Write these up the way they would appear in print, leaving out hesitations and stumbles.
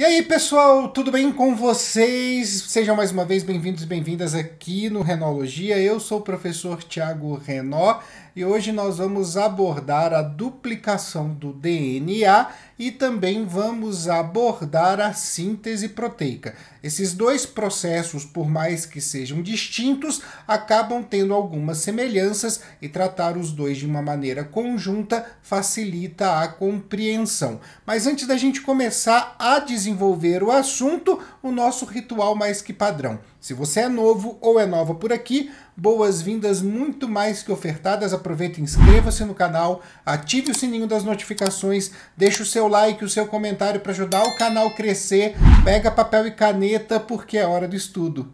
E aí, pessoal, tudo bem com vocês? Sejam mais uma vez bem-vindos e bem-vindas aqui no Renologia. Eu sou o professor Thiago Renó e hoje nós vamos abordar a duplicação do DNA e também vamos abordar a síntese proteica. Esses dois processos, por mais que sejam distintos, acabam tendo algumas semelhanças e tratar os dois de uma maneira conjunta facilita a compreensão. Mas antes da gente começar a desenvolver o assunto, o nosso ritual mais que padrão. Se você é novo ou é nova por aqui, boas-vindas muito mais que ofertadas. Aproveita e inscreva-se no canal, ative o sininho das notificações, deixe o seu like, o seu comentário para ajudar o canal a crescer, pega papel e caneta porque é hora do estudo.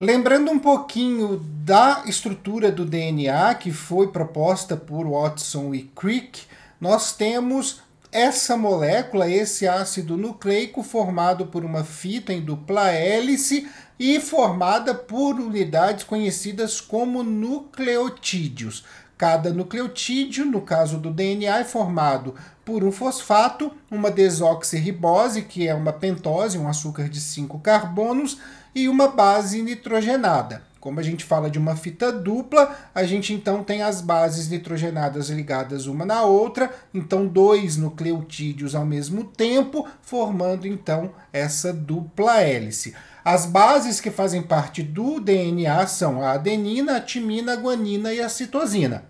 Lembrando um pouquinho da estrutura do DNA que foi proposta por Watson e Crick, nós temos essa molécula, esse ácido nucleico, formado por uma fita em dupla hélice e formada por unidades conhecidas como nucleotídeos. Cada nucleotídeo, no caso do DNA, é formado por um fosfato, uma desoxirribose, que é uma pentose, um açúcar de 5 carbonos, e uma base nitrogenada. Como a gente fala de uma fita dupla, a gente então tem as bases nitrogenadas ligadas uma na outra, então dois nucleotídeos ao mesmo tempo, formando então essa dupla hélice. As bases que fazem parte do DNA são a adenina, a timina, a guanina e a citosina.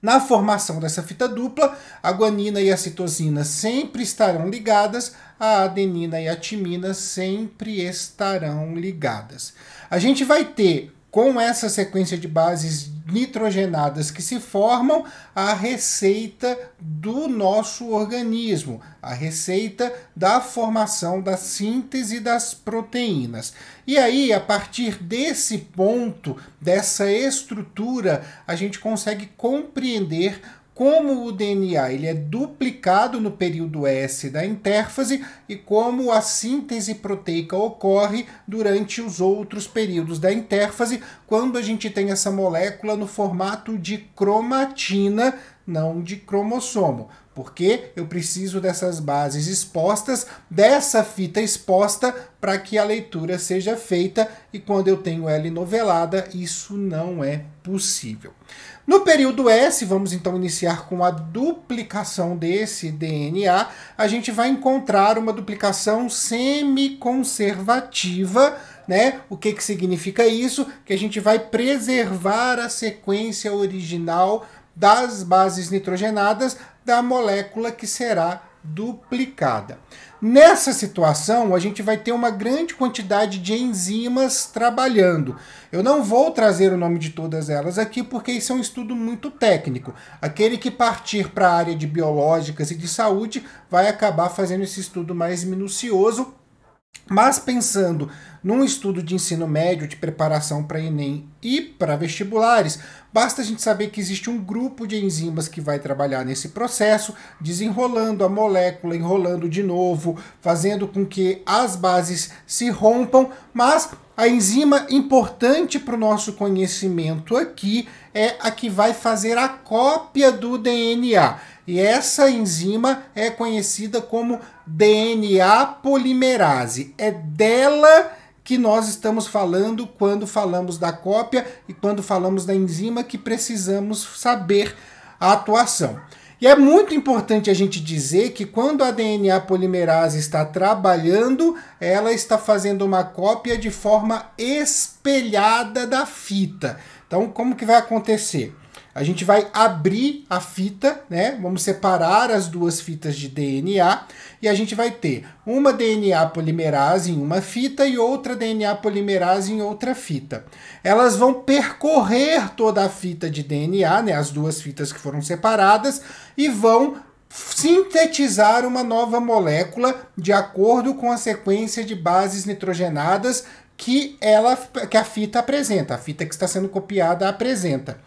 Na formação dessa fita dupla, a guanina e a citosina sempre estarão ligadas, a adenina e a timina sempre estarão ligadas. A gente vai ter, com essa sequência de bases nitrogenadas que se formam, a receita do nosso organismo, a receita da formação da síntese das proteínas. E aí, a partir desse ponto, dessa estrutura, a gente consegue compreender como o DNA ele é duplicado no período S da intérfase e como a síntese proteica ocorre durante os outros períodos da intérfase, quando a gente tem essa molécula no formato de cromatina, não de cromossomo. Porque eu preciso dessas bases expostas, dessa fita exposta, para que a leitura seja feita, e quando eu tenho ela enovelada, isso não é possível. No período S, vamos então iniciar com a duplicação desse DNA, a gente vai encontrar uma duplicação semiconservativa, né? O que significa isso? Que a gente vai preservar a sequência original das bases nitrogenadas da molécula que será duplicada. Nessa situação, a gente vai ter uma grande quantidade de enzimas trabalhando. Eu não vou trazer o nome de todas elas aqui, porque isso é um estudo muito técnico. Aquele que partir para a área de biológicas e de saúde vai acabar fazendo esse estudo mais minucioso. Mas pensando num estudo de ensino médio de preparação para Enem e para vestibulares, basta a gente saber que existe um grupo de enzimas que vai trabalhar nesse processo, desenrolando a molécula, enrolando de novo, fazendo com que as bases se rompam, mas a enzima importante para o nosso conhecimento aqui é a que vai fazer a cópia do DNA. E essa enzima é conhecida como DNA polimerase. É dela que nós estamos falando quando falamos da cópia e quando falamos da enzima que precisamos saber a atuação. E é muito importante a gente dizer que quando a DNA polimerase está trabalhando, ela está fazendo uma cópia de forma espelhada da fita. Então, como que vai acontecer? A gente vai abrir a fita, né? Vamos separar as duas fitas de DNA e a gente vai ter uma DNA polimerase em uma fita e outra DNA polimerase em outra fita. Elas vão percorrer toda a fita de DNA, né? As duas fitas que foram separadas, e vão sintetizar uma nova molécula de acordo com a sequência de bases nitrogenadas que a fita apresenta, a fita que está sendo copiada apresenta.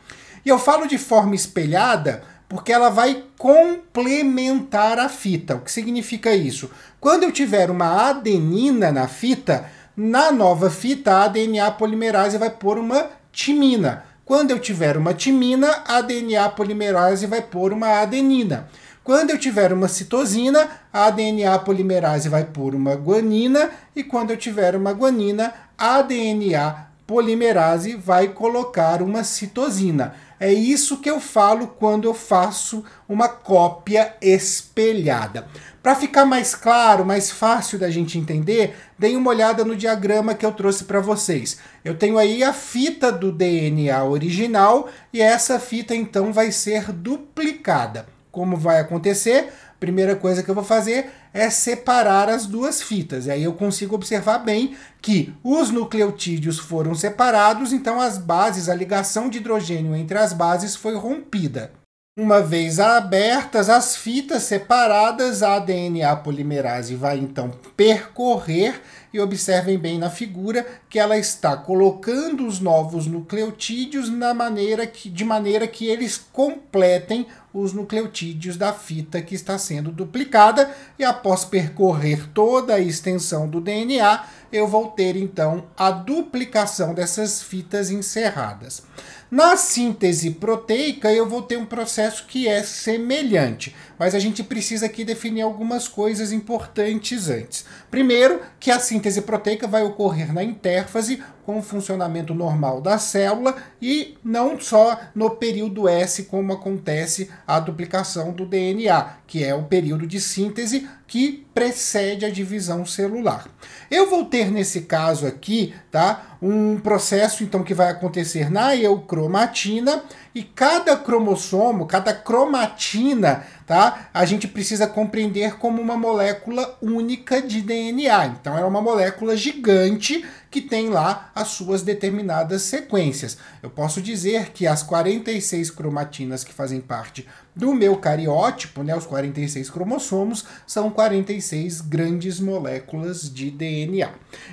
E eu falo de forma espelhada porque ela vai complementar a fita. O que significa isso? Quando eu tiver uma adenina na fita, na nova fita a DNA polimerase vai pôr uma timina. Quando eu tiver uma timina, a DNA polimerase vai pôr uma adenina. Quando eu tiver uma citosina, a DNA polimerase vai por uma guanina, e quando eu tiver uma guanina, a DNA polimerase vai colocar uma citosina. É isso que eu falo quando eu faço uma cópia espelhada. Para ficar mais claro, mais fácil da gente entender, deem uma olhada no diagrama que eu trouxe para vocês. Eu tenho aí a fita do DNA original e essa fita então vai ser duplicada. Como vai acontecer? Primeira coisa que eu vou fazer é separar as duas fitas. E aí eu consigo observar bem que os nucleotídeos foram separados, então as bases, a ligação de hidrogênio entre as bases foi rompida. Uma vez abertas as fitas separadas, a DNA polimerase vai então percorrer, e observem bem na figura que ela está colocando os novos nucleotídeos de maneira que eles completem os nucleotídeos da fita que está sendo duplicada, e após percorrer toda a extensão do DNA, eu vou ter então a duplicação dessas fitas encerradas. Na síntese proteica, eu vou ter um processo que é semelhante, mas a gente precisa aqui definir algumas coisas importantes antes. Primeiro, que a síntese proteica vai ocorrer na intérfase, com o funcionamento normal da célula, e não só no período S, como acontece a duplicação do DNA, que é o período de síntese que precede a divisão celular. Eu vou ter nesse caso aqui, tá, um processo então que vai acontecer na eucromatina, e cada cromossomo, cada cromatina, tá, a gente precisa compreender como uma molécula única de DNA. Então é uma molécula gigante que tem lá as suas determinadas sequências. Eu posso dizer que as 46 cromatinas que fazem parte do meu cariótipo, né, os 46 cromossomos, são 46 grandes moléculas de DNA.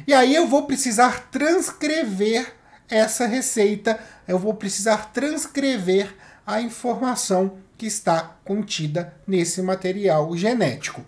E aí eu vou precisar transcrever essa receita, eu vou precisar transcrever a informação que está contida nesse material genético.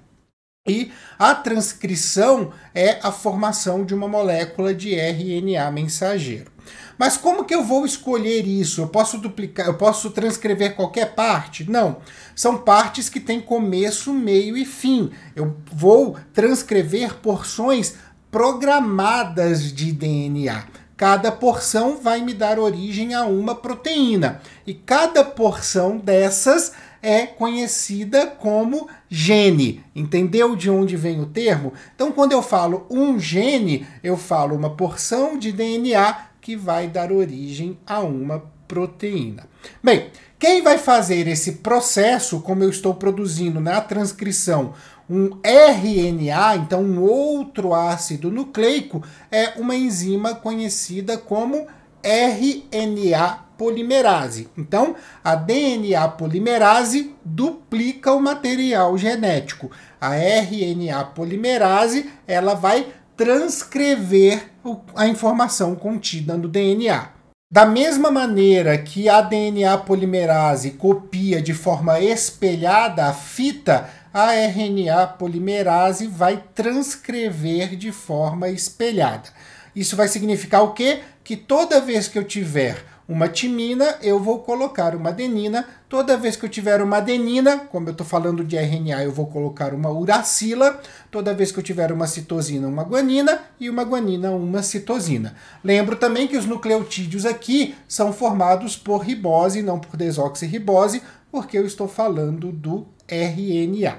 E a transcrição é a formação de uma molécula de RNA mensageiro. Mas como que eu vou escolher isso? Eu posso duplicar, eu posso transcrever qualquer parte? Não. São partes que têm começo, meio e fim. Eu vou transcrever porções programadas de DNA. Cada porção vai me dar origem a uma proteína. E cada porção dessas é conhecida como gene. Entendeu de onde vem o termo? Então, quando eu falo um gene, eu falo uma porção de DNA que vai dar origem a uma proteína. Bem, quem vai fazer esse processo, como eu estou produzindo na transcrição um RNA, então um outro ácido nucleico, é uma enzima conhecida como RNA polimerase. Então, a DNA polimerase duplica o material genético. A RNA polimerase, ela vai transcrever a informação contida no DNA. Da mesma maneira que a DNA polimerase copia de forma espelhada a fita, a RNA polimerase vai transcrever de forma espelhada. Isso vai significar o quê? Que toda vez que eu tiver uma timina, eu vou colocar uma adenina. Toda vez que eu tiver uma adenina, como eu estou falando de RNA, eu vou colocar uma uracila. Toda vez que eu tiver uma citosina, uma guanina, e uma guanina, uma citosina. Lembro também que os nucleotídeos aqui são formados por ribose, não por desoxirribose, porque eu estou falando do RNA.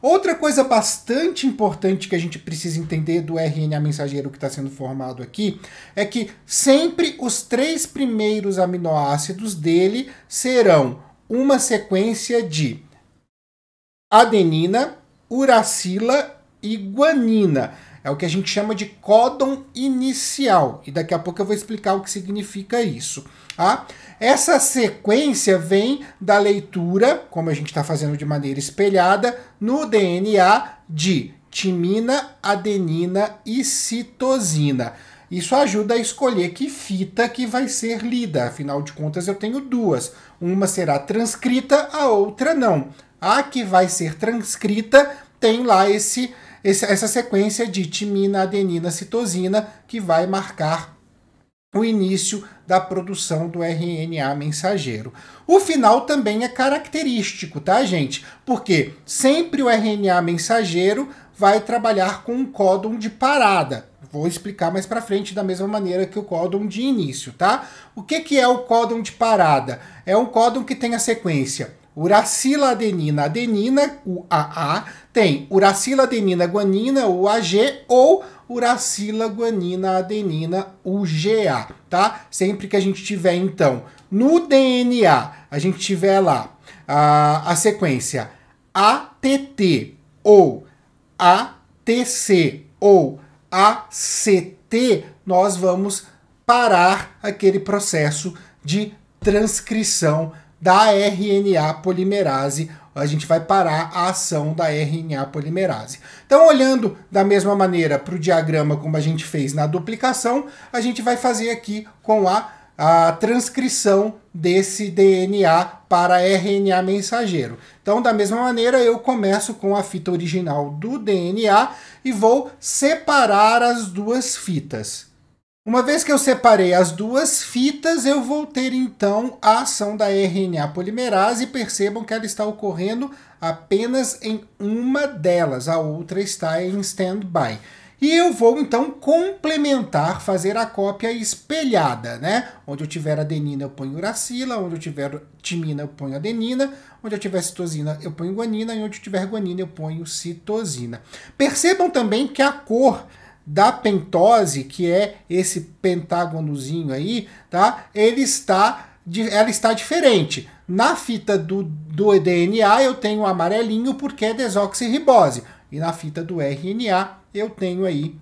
Outra coisa bastante importante que a gente precisa entender do RNA mensageiro que está sendo formado aqui é que sempre os 3 primeiros aminoácidos dele serão uma sequência de adenina, uracila e guanina. É o que a gente chama de códon inicial. E daqui a pouco eu vou explicar o que significa isso. Tá? Essa sequência vem da leitura, como a gente está fazendo de maneira espelhada, no DNA de timina, adenina e citosina. Isso ajuda a escolher que fita que vai ser lida. Afinal de contas, eu tenho duas. Uma será transcrita, a outra não. A que vai ser transcrita tem lá essa sequência de timina, adenina, citosina, que vai marcar o início da produção do RNA mensageiro. O final também é característico, tá, gente? Porque sempre o RNA mensageiro vai trabalhar com um códon de parada. Vou explicar mais para frente da mesma maneira que o códon de início, tá? O que é o códon de parada? É um códon que tem a sequência uracila adenina adenina, o AA, tem uracila adenina guanina, o AG, ou uracila guanina adenina, o GA, tá? Sempre que a gente tiver, então, no DNA, a gente tiver lá a sequência ATT ou ATC ou ACT, nós vamos parar aquele processo de transcrição da RNA polimerase. A gente vai parar a ação da RNA polimerase. Então, olhando da mesma maneira para o diagrama como a gente fez na duplicação, a gente vai fazer aqui com a transcrição desse DNA para RNA mensageiro. Então, da mesma maneira, eu começo com a fita original do DNA e vou separar as duas fitas. Uma vez que eu separei as duas fitas, eu vou ter então a ação da RNA polimerase, e percebam que ela está ocorrendo apenas em uma delas, a outra está em stand-by. E eu vou então complementar, fazer a cópia espelhada, né? Onde eu tiver adenina eu ponho uracila, onde eu tiver timina eu ponho adenina, onde eu tiver citosina eu ponho guanina, e onde eu tiver guanina eu ponho citosina. Percebam também que a cor da pentose, que é esse pentágonozinho aí, tá? Ela está diferente. Na fita do DNA eu tenho amarelinho porque é desoxirribose. E na fita do RNA eu tenho aí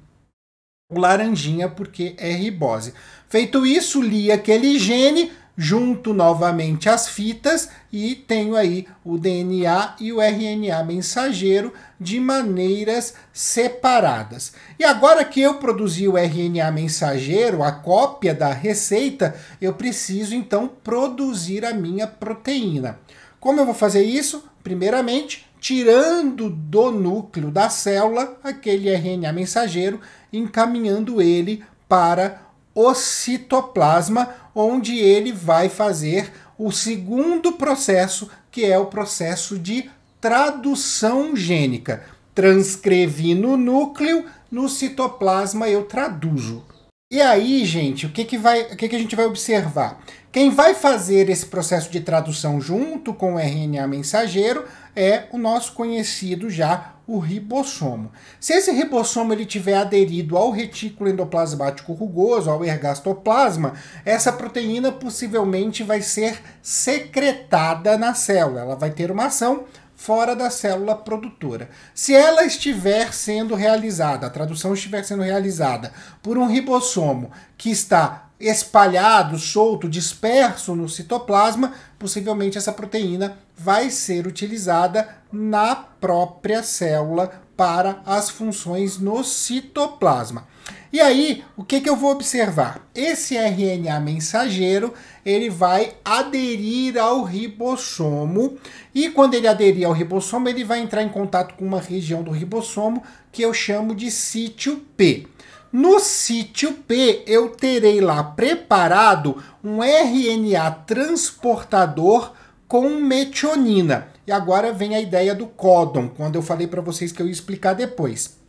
o laranjinha porque é ribose. Feito isso, li aquele gene, junto novamente as fitas e tenho aí o DNA e o RNA mensageiro de maneiras separadas. E agora que eu produzi o RNA mensageiro, a cópia da receita, eu preciso então produzir a minha proteína. Como eu vou fazer isso? Primeiramente, tirando do núcleo da célula aquele RNA mensageiro, encaminhando ele para o citoplasma, onde ele vai fazer o segundo processo, que é o processo de tradução gênica. Transcrevi no núcleo, no citoplasma eu traduzo. E aí, gente, o que a gente vai observar? Quem vai fazer esse processo de tradução junto com o RNA mensageiro é o nosso conhecido já, o ribossomo. Se esse ribossomo ele tiver aderido ao retículo endoplasmático rugoso, ao ergastoplasma, essa proteína possivelmente vai ser secretada na célula. Ela vai ter uma ação fora da célula produtora. Se ela estiver sendo realizada, a tradução estiver sendo realizada por um ribossomo que está espalhado, solto, disperso no citoplasma, possivelmente essa proteína vai ser utilizada na própria célula para as funções no citoplasma. E aí, o que eu vou observar? Esse RNA mensageiro, ele vai aderir ao ribossomo, e quando ele aderir ao ribossomo, ele vai entrar em contato com uma região do ribossomo que eu chamo de sítio P. No sítio P, eu terei lá preparado um RNA transportador com metionina. E agora vem a ideia do códon, quando eu falei para vocês que eu ia explicar depois.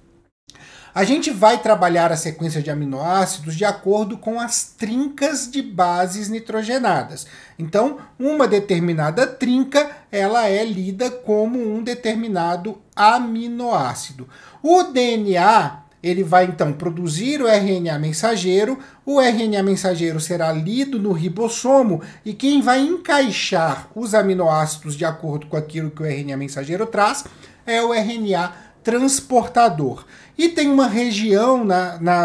A gente vai trabalhar a sequência de aminoácidos de acordo com as trincas de bases nitrogenadas. Então, uma determinada trinca, ela é lida como um determinado aminoácido. O DNA, ele vai então produzir o RNA mensageiro, o RNA mensageiro será lido no ribossomo, e quem vai encaixar os aminoácidos de acordo com aquilo que o RNA mensageiro traz é o RNA transportador. E tem uma região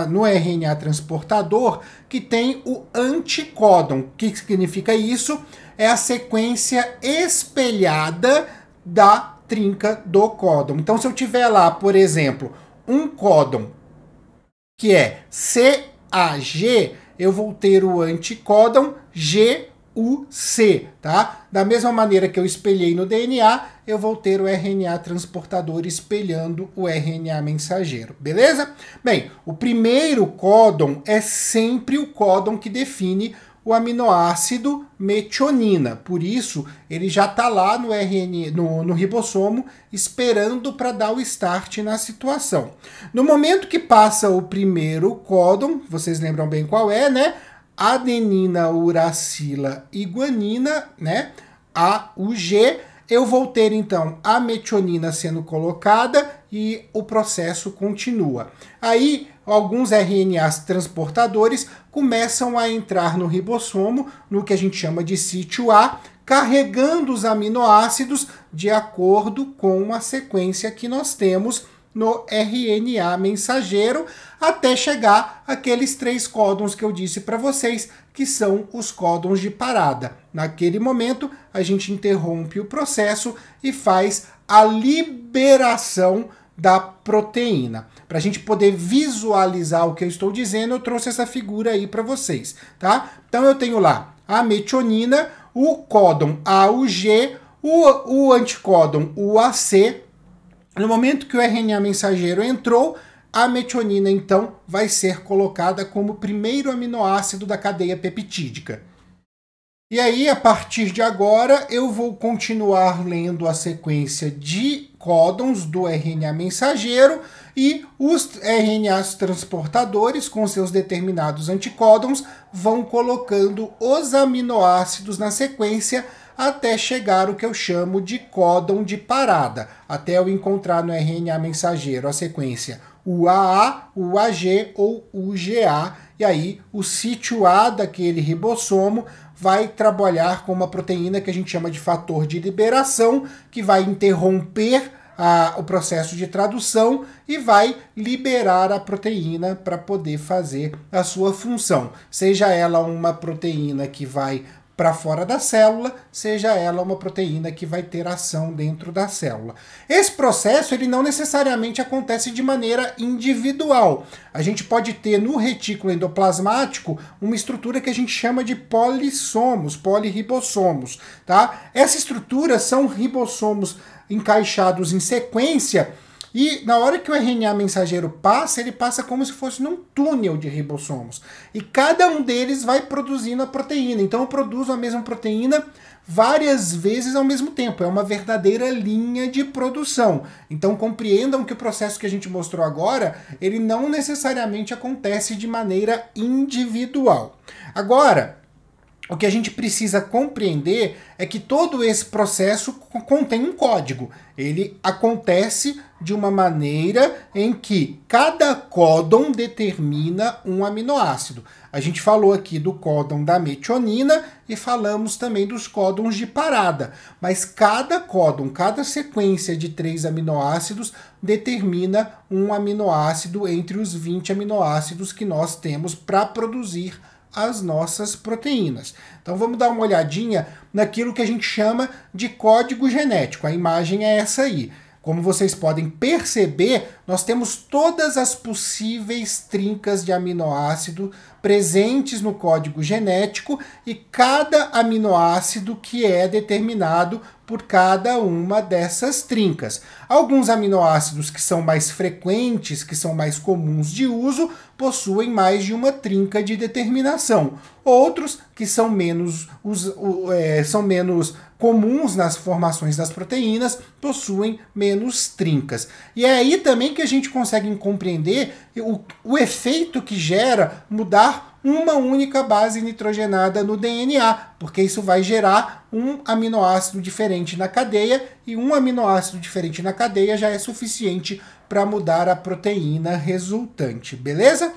no RNA transportador que tem o anticódon. O que significa isso? É a sequência espelhada da trinca do códon. Então, se eu tiver lá, por exemplo, um códon que é CAG, eu vou ter o anticódon G o C, tá? Da mesma maneira que eu espelhei no DNA, eu vou ter o RNA transportador espelhando o RNA mensageiro, beleza? Bem, o primeiro códon é sempre o códon que define o aminoácido metionina. Por isso, ele já está lá no ribossomo esperando para dar o start na situação. No momento que passa o primeiro códon, vocês lembram bem qual é, né? Adenina, uracila e guanina, né? AUG. Eu vou ter, então, a metionina sendo colocada e o processo continua. Aí, alguns RNAs transportadores começam a entrar no ribossomo, no que a gente chama de sítio A, carregando os aminoácidos de acordo com a sequência que nós temos no RNA mensageiro, até chegar aqueles 3 códons que eu disse para vocês, que são os códons de parada. Naquele momento, a gente interrompe o processo e faz a liberação da proteína. Para a gente poder visualizar o que eu estou dizendo, eu trouxe essa figura aí para vocês, tá? Então eu tenho lá a metionina, o códon AUG, o anticódon UAC. No momento que o RNA mensageiro entrou, a metionina, então, vai ser colocada como primeiro aminoácido da cadeia peptídica. E aí, a partir de agora, eu vou continuar lendo a sequência de códons do RNA mensageiro e os RNAs transportadores, com seus determinados anticódons, vão colocando os aminoácidos na sequência até chegar o que eu chamo de códon de parada, até eu encontrar no RNA mensageiro a sequência UAA, UAG ou UGA, e aí o sítio A daquele ribossomo vai trabalhar com uma proteína que a gente chama de fator de liberação, que vai interromper o processo de tradução e vai liberar a proteína para poder fazer a sua função. Seja ela uma proteína que vai para fora da célula, seja ela uma proteína que vai ter ação dentro da célula. Esse processo ele não necessariamente acontece de maneira individual. A gente pode ter no retículo endoplasmático uma estrutura que a gente chama de polissomos, polirribossomos, tá? Essa estrutura são ribossomos encaixados em sequência. E na hora que o RNA mensageiro passa, ele passa como se fosse num túnel de ribossomos. E cada um deles vai produzindo a proteína. Então eu produzo a mesma proteína várias vezes ao mesmo tempo. É uma verdadeira linha de produção. Então compreendam que o processo que a gente mostrou agora, ele não necessariamente acontece de maneira individual. Agora, o que a gente precisa compreender é que todo esse processo contém um código. Ele acontece de uma maneira em que cada códon determina um aminoácido. A gente falou aqui do códon da metionina e falamos também dos códons de parada. Mas cada códon, cada sequência de 3 aminoácidos determina um aminoácido entre os 20 aminoácidos que nós temos para produzir as nossas proteínas. Então vamos dar uma olhadinha naquilo que a gente chama de código genético. A imagem é essa aí. Como vocês podem perceber, nós temos todas as possíveis trincas de aminoácido presentes no código genético e cada aminoácido que é determinado por cada uma dessas trincas. Alguns aminoácidos que são mais frequentes, que são mais comuns de uso, possuem mais de uma trinca de determinação. Outros, que são menos comuns nas formações das proteínas, possuem menos trincas. E é aí também que a gente consegue compreender o efeito que gera mudar uma única base nitrogenada no DNA, porque isso vai gerar um aminoácido diferente na cadeia, e um aminoácido diferente na cadeia já é suficiente para mudar a proteína resultante, beleza?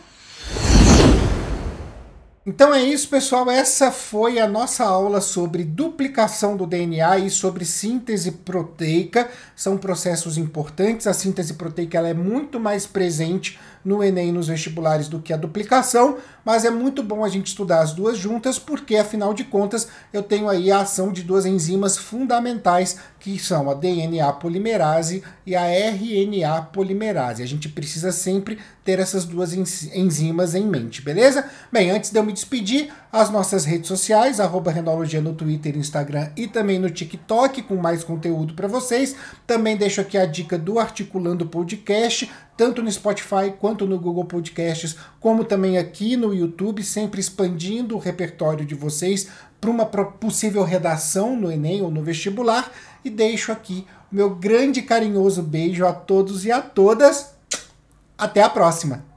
Então é isso, pessoal. Essa foi a nossa aula sobre duplicação do DNA e sobre síntese proteica. São processos importantes. A síntese proteica ela é muito mais presente no Enem e nos vestibulares do que a duplicação, mas é muito bom a gente estudar as duas juntas, porque, afinal de contas, eu tenho aí a ação de 2 enzimas fundamentais, que são a DNA polimerase e a RNA polimerase. A gente precisa sempre ter essas 2 enzimas em mente, beleza? Bem, antes de eu me me despedir, as nossas redes sociais, @Renologia no Twitter, Instagram e também no TikTok, com mais conteúdo para vocês. Também deixo aqui a dica do Articulando Podcast, tanto no Spotify quanto no Google Podcasts, como também aqui no YouTube, sempre expandindo o repertório de vocês para uma possível redação no Enem ou no vestibular. E deixo aqui o meu grande e carinhoso beijo a todos e a todas. Até a próxima!